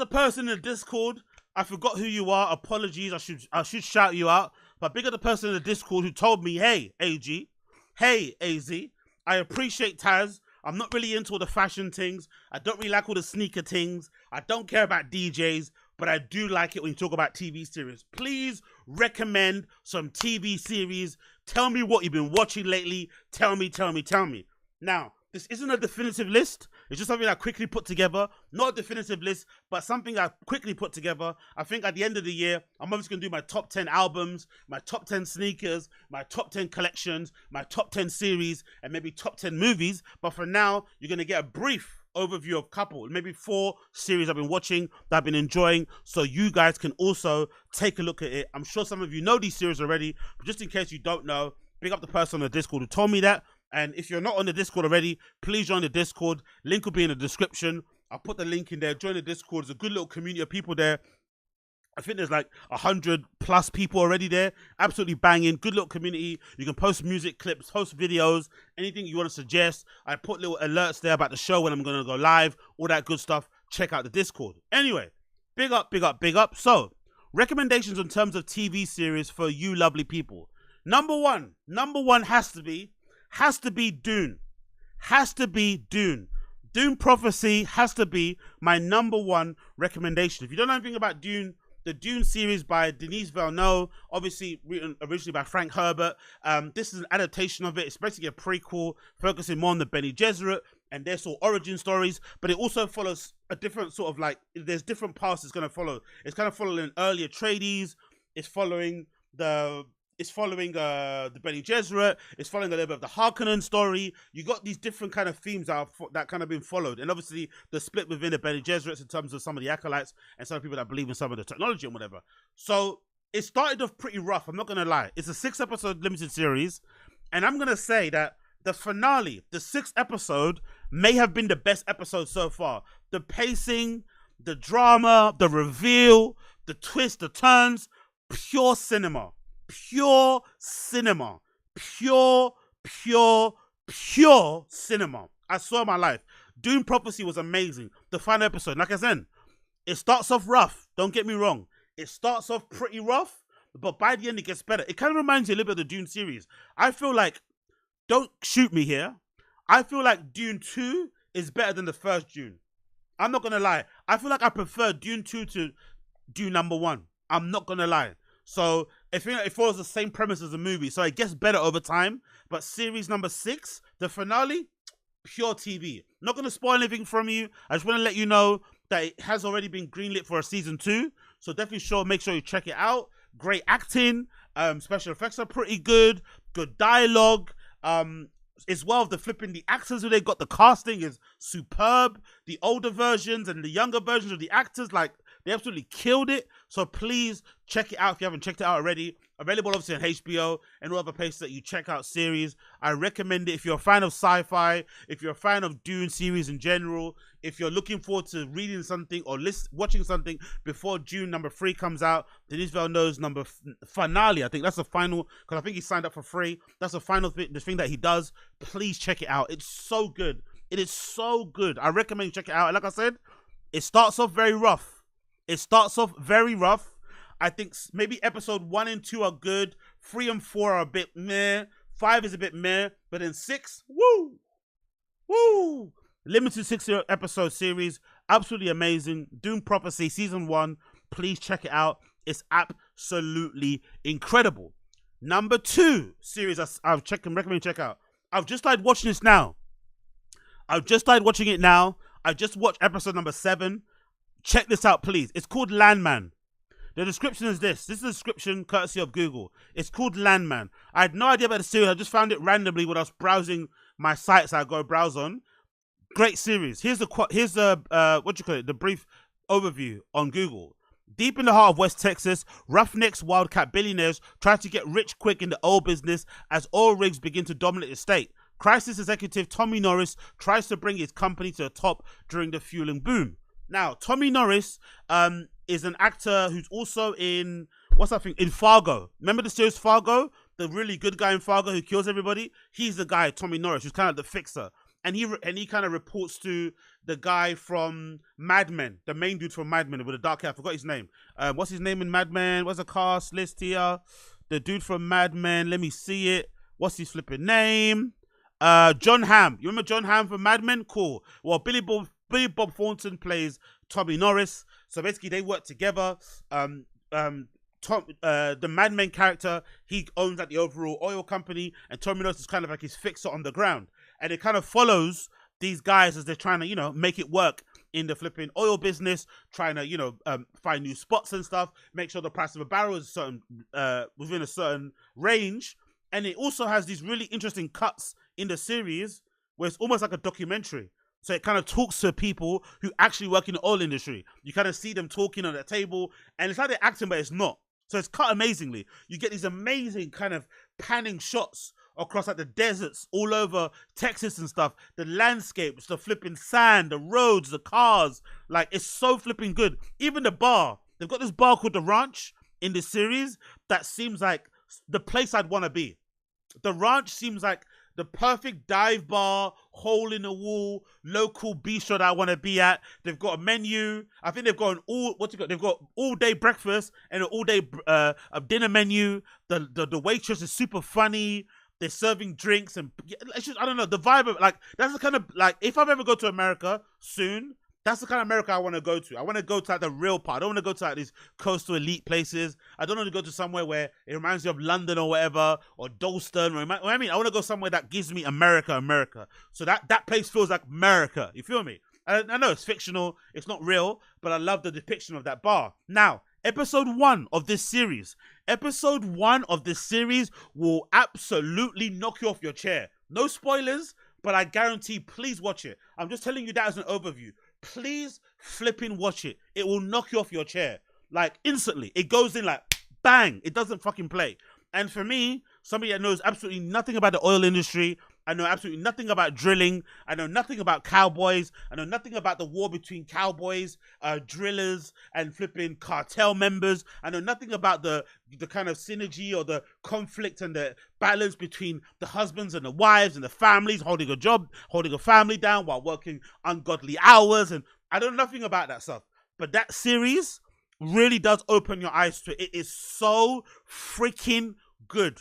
the person in the Discord. I forgot who you are. Apologies. I should shout you out. But big up the person in the Discord who told me, hey, AG, hey, AZ, I appreciate Taz. I'm not really into all the fashion things. I don't really like all the sneaker things. I don't care about DJs, but I do like it when you talk about TV series. Please recommend some TV series. Tell me what you've been watching lately. Tell me. Now, this isn't a definitive list. It's just something I quickly put together. Not a definitive list, but something I quickly put together. I think at the end of the year, I'm obviously going to do my top 10 albums, my top 10 sneakers, my top 10 collections, my top 10 series, and maybe top 10 movies. But for now, you're going to get a brief overview of a couple, maybe 4 series I've been watching that I've been enjoying, so you guys can also take a look at it. I'm sure some of you know these series already, but just in case you don't know, big up the person on the Discord who told me that. And if you're not on the Discord already, please join the Discord. Link will be in the description. I'll put the link in there. Join the Discord. There's a good little community of people there. I think there's like 100+ people already there. Absolutely banging. Good little community. You can post music clips, post videos, anything you want to suggest. I put little alerts there about the show when I'm going to go live. All that good stuff. Check out the Discord. Anyway, big up. So, recommendations in terms of TV series for you lovely people. Number one has to be Dune. Dune Prophecy has to be my number 1 recommendation. If you don't know anything about Dune, the Dune series by Denis Villeneuve, obviously written originally by Frank Herbert. This is an adaptation of it. It's basically a prequel focusing more on the Bene Gesserit and their sort of origin stories, but it also follows a different sort of like, there's different paths it's going to follow. It's kind of following early Atreides. It's following the Bene Gesserit. It's following a little bit of the Harkonnen story. You got these different kind of themes that kind of been followed, and obviously the split within the Bene Gesserits in terms of some of the acolytes and some people that believe in some of the technology and whatever. So it started off pretty rough. I'm not gonna lie. It's a 6-episode limited series, and I'm gonna say that the finale, the 6th episode, may have been the best episode so far. The pacing, the drama, the reveal, the twists, the turns, pure cinema. Pure cinema. I swear my life. Dune Prophecy was amazing. The final episode, like I said, it starts off rough. Don't get me wrong. It starts off pretty rough, but by the end it gets better. It kind of reminds you a little bit of the Dune series. I feel like, don't shoot me here, I feel like Dune 2 is better than the first Dune. I'm not going to lie. I feel like I prefer Dune 2 to Dune number 1. I'm not going to lie. So it follows the same premise as the movie, so it gets better over time. But series number 6, the finale, pure TV. Not going to spoil anything from you. I just want to let you know that it has already been greenlit for a season 2. So definitely make sure you check it out. Great acting. Special effects are pretty good. Good dialogue. As well, the actors who they got, the casting is superb. The older versions and the younger versions of the actors, like, they absolutely killed it. So please check it out if you haven't checked it out already. Available obviously on HBO and all other places that you check out series. I recommend it if you're a fan of sci-fi, if you're a fan of Dune series in general, if you're looking forward to reading something or watching something before Dune number 3 comes out. Denis Villeneuve's finale, I think that's the final, because I think he signed up for free. That's the final the thing that he does. Please check it out. It's so good. It is so good. I recommend you check it out. And like I said, it starts off very rough. I think maybe episode 1 and 2 are good. 3 and 4 are a bit meh. 5 is a bit meh. But then 6, woo! Limited 6-episode series. Absolutely amazing. Dune Prophecy Season 1. Please check it out. It's absolutely incredible. Number 2 series I've recommend you check out. I've just started watching this now. I just watched episode number 7. Check this out, please. It's called Landman. The description is this. This is a description courtesy of Google. It's called Landman. I had no idea about the series. I just found it randomly when I was browsing my sites I go browse on. Great series. Here's the brief overview on Google. Deep in the heart of West Texas, roughnecks, wildcat billionaires try to get rich quick in the oil business as oil rigs begin to dominate the state. Crisis executive Tommy Norris tries to bring his company to the top during the fueling boom. Now, Tommy Norris is an actor who's also in, in Fargo. Remember the series Fargo? The really good guy in Fargo who kills everybody? He's the guy, Tommy Norris, who's kind of the fixer. and he kind of reports to the guy from Mad Men, the main dude from Mad Men with the dark hair. I forgot his name. What's his name in Mad Men? What's the cast list here? The dude from Mad Men. Let me see it. What's his flipping name? John Hamm. You remember John Hamm from Mad Men? Cool. Well, Billy Bob Thornton plays Tommy Norris. So basically, they work together. The Mad Men character, he owns like the overall oil company, and Tommy Norris is kind of like his fixer on the ground. And it kind of follows these guys as they're trying to, you know, make it work in the flipping oil business, trying to, you know, find new spots and stuff, make sure the price of a barrel is certain, within a certain range. And it also has these really interesting cuts in the series where it's almost like a documentary. So it kind of talks to people who actually work in the oil industry. You kind of see them talking on the table, and it's like they're acting, but it's not. So it's cut amazingly. You get these amazing kind of panning shots across like the deserts all over Texas and stuff. The landscapes, the flipping sand, the roads, the cars. Like, it's so flipping good. Even the bar. They've got this bar called The Ranch in this series that seems like the place I'd want to be. The Ranch seems like the perfect dive bar, hole in the wall, local bistro that I want to be at. They've got a menu. I think they've got they've got all day breakfast and an all day dinner menu. The waitress is super funny. They're serving drinks and it's just, I don't know, the vibe of, like, that's the kind of, like, if I've ever go to America soon, that's the kind of America I want to go to. I want to go to like the real part. I don't want to go to like these coastal elite places. I don't want to go to somewhere where it reminds me of London or whatever, or Dalston. I want to go somewhere that gives me America. So that place feels like America. You feel me? I know it's fictional. It's not real, but I love the depiction of that bar. Now, episode 1 of this series. Episode 1 of this series will absolutely knock you off your chair. No spoilers, but I guarantee, please watch it. I'm just telling you that as an overview. Please flipping watch it. It will knock you off your chair. Like, instantly. It goes in like, bang. It doesn't fucking play. And for me, somebody that knows absolutely nothing about the oil industry, I know absolutely nothing about drilling, I know nothing about cowboys, I know nothing about the war between cowboys, drillers, and flipping cartel members, I know nothing about the kind of synergy or the conflict and the balance between the husbands and the wives and the families, holding a job, holding a family down while working ungodly hours, and I know nothing about that stuff. But that series really does open your eyes to it. It is so freaking good.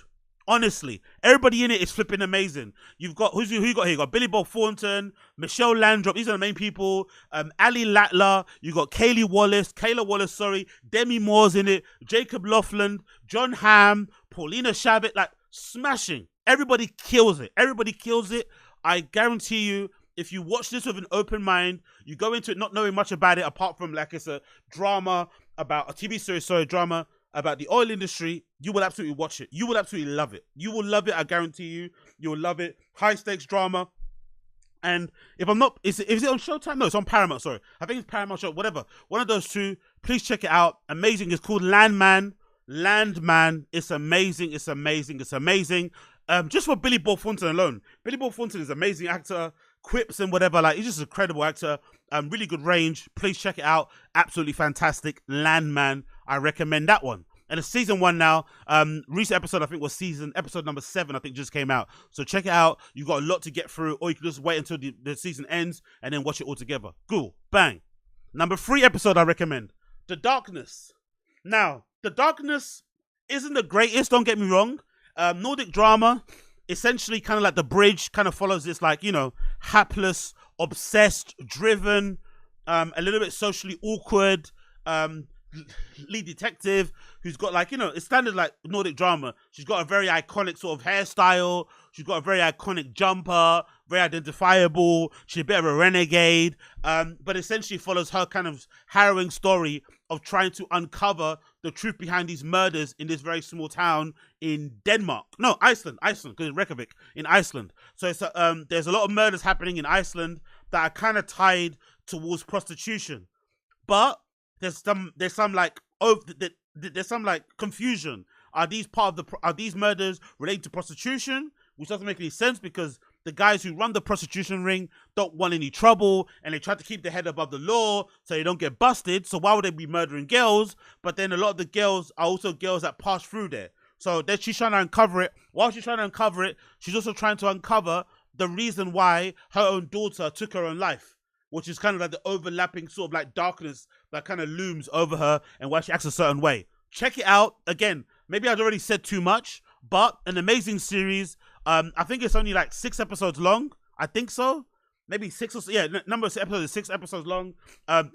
Honestly, everybody in it is flipping amazing. You've got, who you got here? You got Billy Bob Thornton, Michelle Landrop. These are the main people. Ali Latler. You got Kayla Wallace, sorry. Demi Moore's in it. Jacob Laughlin, John Hamm, Paulina Shabbat. Like, smashing. Everybody kills it. I guarantee you, if you watch this with an open mind, you go into it not knowing much about it, apart from like it's a drama about a TV series, drama about the oil industry, you will absolutely watch it. You will absolutely love it. You will love it, I guarantee you. You will love it. High stakes drama. And if I'm not, is it on Showtime? No, it's on Paramount, sorry. I think it's Paramount Show, whatever. One of those two. Please check it out. Amazing. It's called Landman. It's amazing. Just for Billy Bob Thornton alone. Billy Bob Thornton is an amazing actor. Quips and whatever. Like, he's just an incredible actor. Really good range. Please check it out. Absolutely fantastic. Landman. I recommend that one. And it's season 1 now. Recent episode, I think, was episode number 7, I think, just came out. So check it out. You've got a lot to get through, or you can just wait until the season ends and then watch it all together. Cool. Bang. Number 3 episode I recommend. The Darkness. Now, The Darkness isn't the greatest, don't get me wrong. Nordic drama, essentially kind of like The Bridge, kind of follows this, like, you know, hapless, obsessed, driven, a little bit socially awkward, lead detective who's got, like, you know, it's standard like Nordic drama. She's got a very iconic sort of hairstyle. She's got a very iconic jumper, very identifiable. She's a bit of a renegade, but essentially follows her kind of harrowing story of trying to uncover the truth behind these murders in this very small town in Iceland, because it's Reykjavik, in Iceland. So it's there's a lot of murders happening in Iceland that are kind of tied towards prostitution, but there's some confusion. Are these murders related to prostitution? Which doesn't make any sense, because the guys who run the prostitution ring don't want any trouble, and they try to keep their head above the law so they don't get busted. So why would they be murdering girls? But then a lot of the girls are also girls that pass through there. So then she's trying to uncover it. While she's trying to uncover it, she's also trying to uncover the reason why her own daughter took her own life, which is kind of like the overlapping sort of like darkness that kind of looms over her and why she acts a certain way. Check it out. Again, maybe I'd already said too much, but an amazing series. I think it's only like 6 episodes long. I think so. Maybe 6 or so. Yeah, number of episodes is 6 episodes long.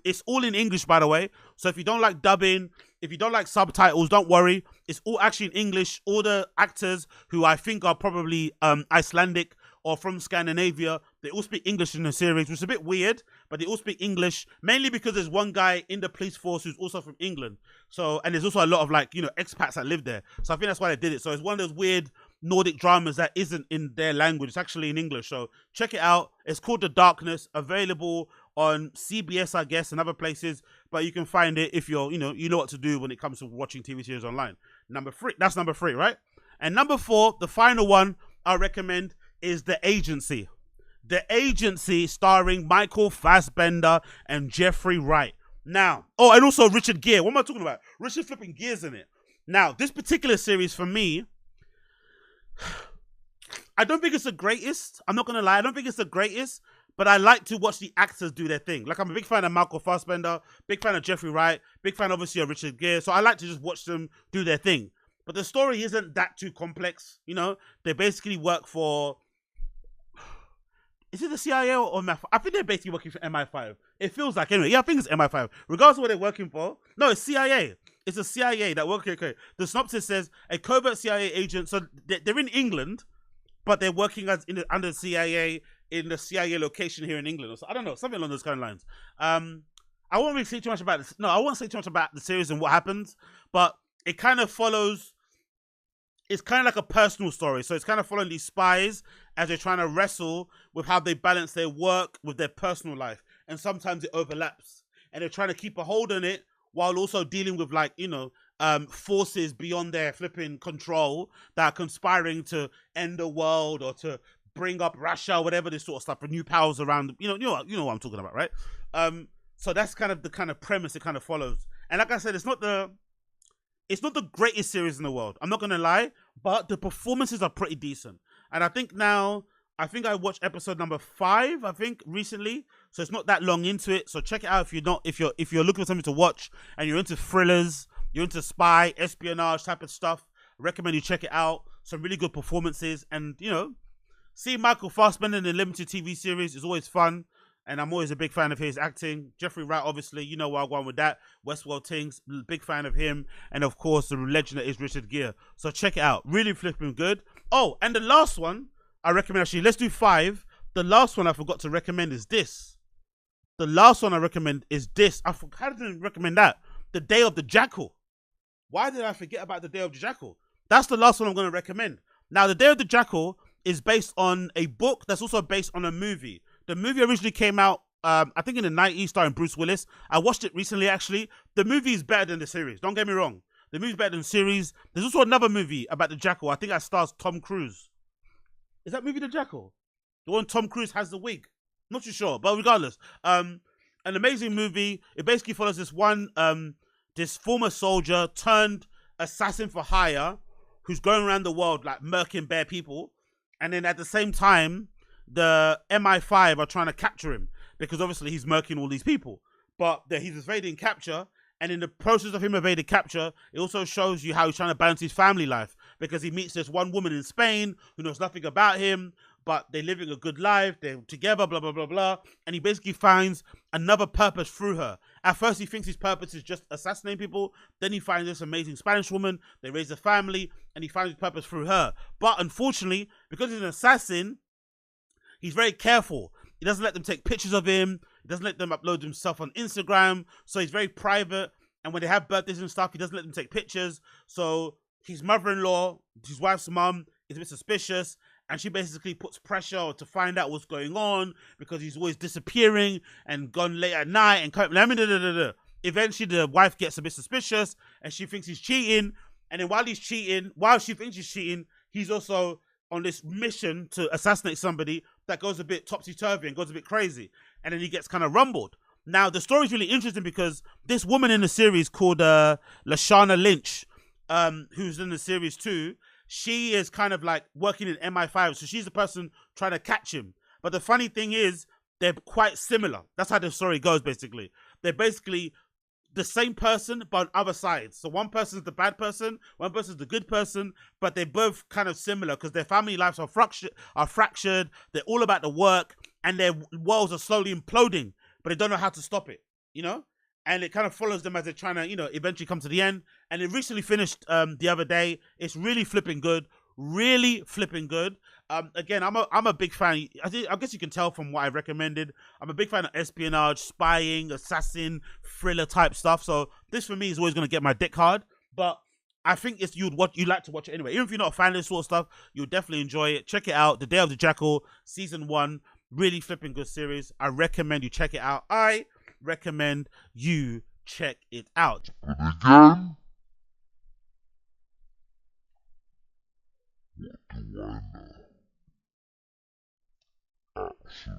It's all in English, by the way. So if you don't like dubbing, if you don't like subtitles, don't worry. It's all actually in English. All the actors, who I think are probably Icelandic or from Scandinavia, they all speak English in the series, which is a bit weird, but they all speak English, mainly because there's one guy in the police force who's also from England. So, and there's also a lot of like, expats that live there. So I think that's why they did it. So it's one of those weird Nordic dramas that isn't in their language. It's actually in English. So check it out. It's called The Darkness, available on CBS, I guess, and other places, but you can find it if you're, you know what to do when it comes to watching TV series online. Number 3, that's number 3, right? And number 4, the final one I recommend is The Agency. The Agency, starring Michael Fassbender and Jeffrey Wright. Now, oh, and also Richard Gere. What am I talking about? Richard flipping Gere's in it. Now, this particular series for me, I don't think it's the greatest. I'm not going to lie. I don't think it's the greatest, but I like to watch the actors do their thing. Like, I'm a big fan of Michael Fassbender, big fan of Jeffrey Wright, big fan, obviously, of Richard Gere. So I like to just watch them do their thing. But the story isn't that too complex, They basically work for... Is it the CIA or MI5? I think they're basically working for MI5. It feels like, anyway. Yeah, I think it's MI5. Regardless of what they're working for. No, it's CIA. It's a CIA that works. Okay. The synopsis says a covert CIA agent. So they're in England, but they're working under CIA in the CIA location here in England. So I don't know, something along those kind of lines. I won't really say too much about this. No, I won't say too much about the series and what happens, but it kind of follows. It's kind of like a personal story. So it's kind of following these spies as they're trying to wrestle with how they balance their work with their personal life. And sometimes it overlaps. And they're trying to keep a hold on it while also dealing with, like, forces beyond their flipping control that are conspiring to end the world or to bring up Russia, whatever, this sort of stuff, for new powers around. You know what I'm talking about, right? So that's kind of the kind of premise it kind of follows. And like I said, it's not the greatest series in the world. I'm not going to lie, but the performances are pretty decent. And I think I watched episode number 5, I think, recently. So it's not that long into it. So check it out if you're looking for something to watch and you're into thrillers, you're into spy, espionage type of stuff. I recommend you check it out. Some really good performances. And, seeing Michael Fassbender in a limited TV series is always fun. And I'm always a big fan of his acting. Jeffrey Wright, obviously, you know where I'm going with that. Westworld Things, big fan of him. And of course, the legend that is Richard Gere. So check it out. Really flipping good. Oh, and the last one I recommend, actually, let's do 5. The last one I forgot to recommend is this. The last one I recommend is this. How did I recommend that? The Day of the Jackal. Why did I forget about The Day of the Jackal? That's the last one I'm going to recommend. Now, The Day of the Jackal is based on a book that's also based on a movie. The movie originally came out, I think in the 90s, starring Bruce Willis. I watched it recently, actually. The movie is better than the series. Don't get me wrong. The movie's better than the series. There's also another movie about the Jackal. I think that stars Tom Cruise. Is that movie The Jackal? The one Tom Cruise has the wig. Not too sure, but regardless. An amazing movie. It basically follows this former soldier turned assassin for hire who's going around the world, like, murking bare people. And then at the same time, the MI5 are trying to capture him because obviously he's murking all these people. But he's evading capture, and in the process of him evading capture, it also shows you how he's trying to balance his family life because he meets this one woman in Spain who knows nothing about him, but they're living a good life, they're together, blah, blah, blah, blah, and he basically finds another purpose through her. At first, he thinks his purpose is just assassinating people, then he finds this amazing Spanish woman, they raise a family, and he finds his purpose through her. But unfortunately, because he's an assassin, he's very careful. He doesn't let them take pictures of him. He doesn't let them upload himself on Instagram. So he's very private. And when they have birthdays and stuff, he doesn't let them take pictures. So his mother-in-law, his wife's mum, is a bit suspicious. And she basically puts pressure to find out what's going on because he's always disappearing and gone late at night. And eventually the wife gets a bit suspicious and she thinks he's cheating. And then while she thinks he's cheating, he's also on this mission to assassinate somebody that goes a bit topsy-turvy and goes a bit crazy. And then he gets kind of rumbled. Now, the story's really interesting because this woman in the series called Lashana Lynch, who's in the series too, she is kind of like working in MI5, so she's the person trying to catch him. But the funny thing is, they're quite similar. That's how the story goes, basically. They're basically the same person, but on other sides. So one person's the bad person, one person's the good person, but they're both kind of similar because their family lives are fractured. They're all about the work, and their worlds are slowly imploding, but they don't know how to stop it, you know? And it kind of follows them as they're trying to, eventually come to the end. And it recently finished the other day. It's really flipping good. Really flipping good. Again, I'm a big fan. I guess you can tell from what I recommended. I'm a big fan of espionage, spying, assassin, thriller type stuff. So this for me is always going to get my dick hard. But I think it's you'd like to watch it anyway. Even if you're not a fan of this sort of stuff, you'll definitely enjoy it. Check it out. The Day of the Jackal, season 1, really flipping good series. I recommend you check it out. I recommend you check it out. But again, what do I know? Action.